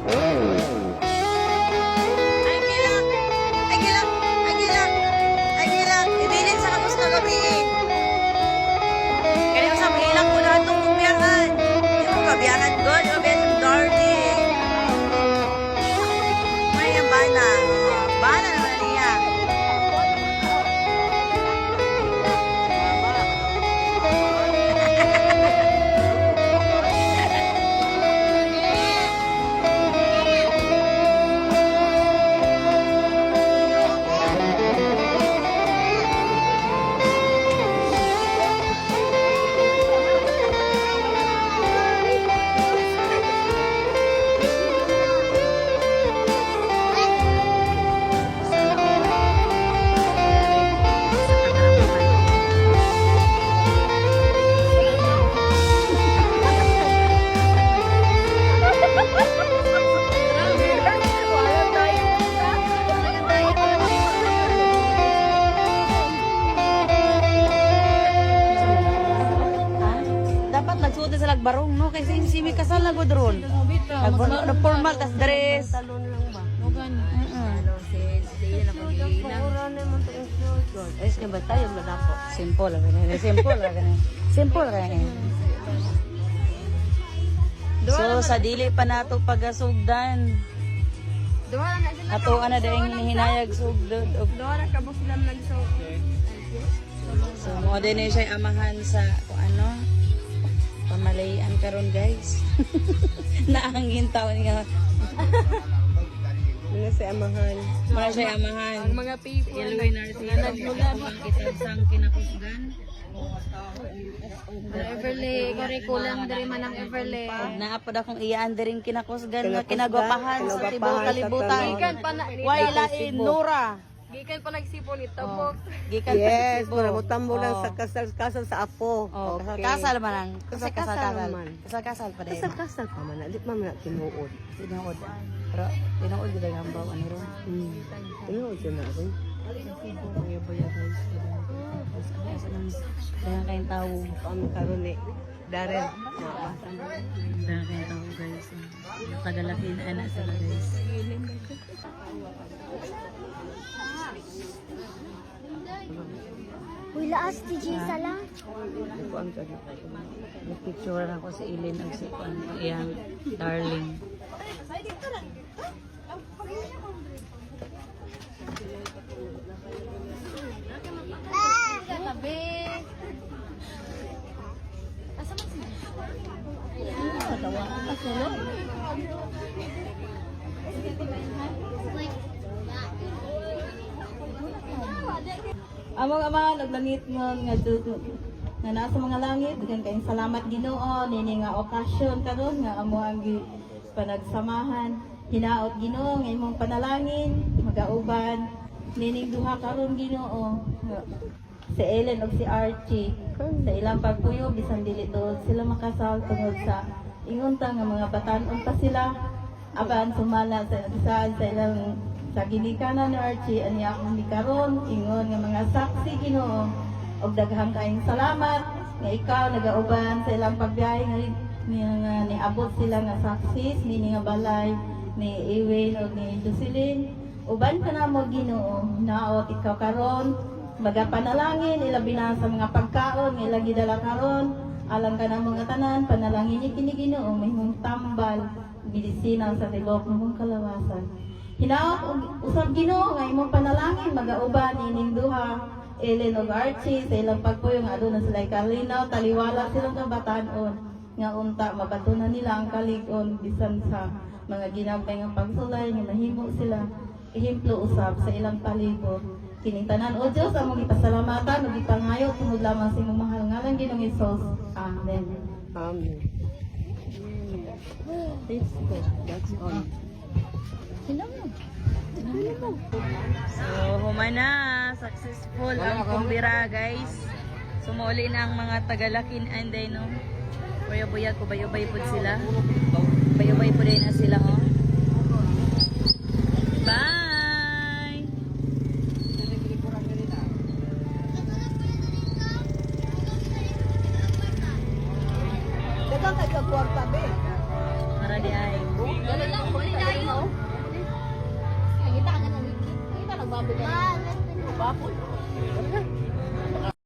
Ay, gilak! Ay, gilak! Ay, gilak! Ay, gilak! Ibilin sa kapos na gabi. Kaya sa hilak ko na itong kumbiyaan. Yung mga kabiyahan ko, yung kabiyahan darling. May yung bana. Bana naman niya. Dapat nagsuot na sila barong, no? Kasi si Simi kasal na good ron. Nag-formal, tas dress. Talon lang ba? Ayos ka ba tayo? Simple lang ganyan. Simple lang ganyan. Simple lang ganyan. So, sa dili pa nato pagasugdan. Ato ana daing hinayag sugdod. Doon na kabos lang nag-soak. So, mo din siya amahan sa kung ano, pamalayan karon guys. Naangin taon nga. Mga sa amahan. Muna siya amahan. Ang mga people Yellow Narcisa, ang kitang kinakusgan. Everly, curriculum diri man ang Everly. Naapod akong iyaan din kinakusgan nga kinagwapahan sa tibuok kalibutan. Gikan pa na Wailain Nura. gikan pa nagsipon ito po. Gikan Yes, sa para mo tambo lang sa Oh. kasal sa apo. Oh, Okay. kasal man ang kasi Kasal kasal naman. kasal pa din. Kasal pa man, di pa man tinuod. Tinuod. Pero tinuod gid ang baw ano ron. Tinuod siya na rin. Buya guys. Dahan kayong tao. Kami karon ni Darren. Dahan kayong tao guys. Tagalakin anak sila guys. Uy, laas ti Jisa lang. Kuan ka dito. Picture ako si Ilin ang si iyang darling. Tabi. Asa man si Patawa ka solo. Among ama naglangit mo nga dudu nga nasa mga langit daghang kayong salamat Ginoo nini nga okasyon karon nga amo ang panagsamahan hinaot Ginoo nga imong panalangin magauban nining duha karon Ginoo nga si Ellen ug si Archie sa ilang pagpuyo bisan dili tuod sila makasal tungod sa ingon ta nga mga batan-on pa sila aban sumala sa ilang sa ginikanan ni Archie ani akong mikaron ingon nga mga saksi Ginoo og daghang kaayong salamat nga ikaw nagauban sa ilang pagbiyahe nga niabot sila nga saksis nini nga balay ni Ewen o ni Jocelyn uban ka na mo Ginoo naot ikaw karon magapanalangin ilabi na sa mga pagkaon nga ila gidala karon alang ka na mga tanan panalangin ni kini Ginoo mahimong tambal medisina sa tibok mong kalawasan. Hinaot usab Ginoo nga imong panalangin magauban ining duha Ellen ug Archie sa ilang pagpuyo nga aduna sila kalinaw taliwala silang kabatan-on nga unta mabatunan nila ang kalig-on bisan sa mga ginabay nga pagsulay nga nahimo sila ehemplo usab sa ilang palibot kining tanan o Dios among gipasalamatan ug gipangayo tungod lamang sa imong mahal nga lang Ginoong Hesus. Amen. Amen. That's all. So, humana na. Successful ang kumbira, guys. Sumuli na ang mga tagalakin and then, no? Buya-buya ko, bayo-bay po sila. Bayo-bay po din na sila, oh. Bye! Dagang kay kagwarta be. Para di ay. Dali lang, huli na baboy ka. Papo.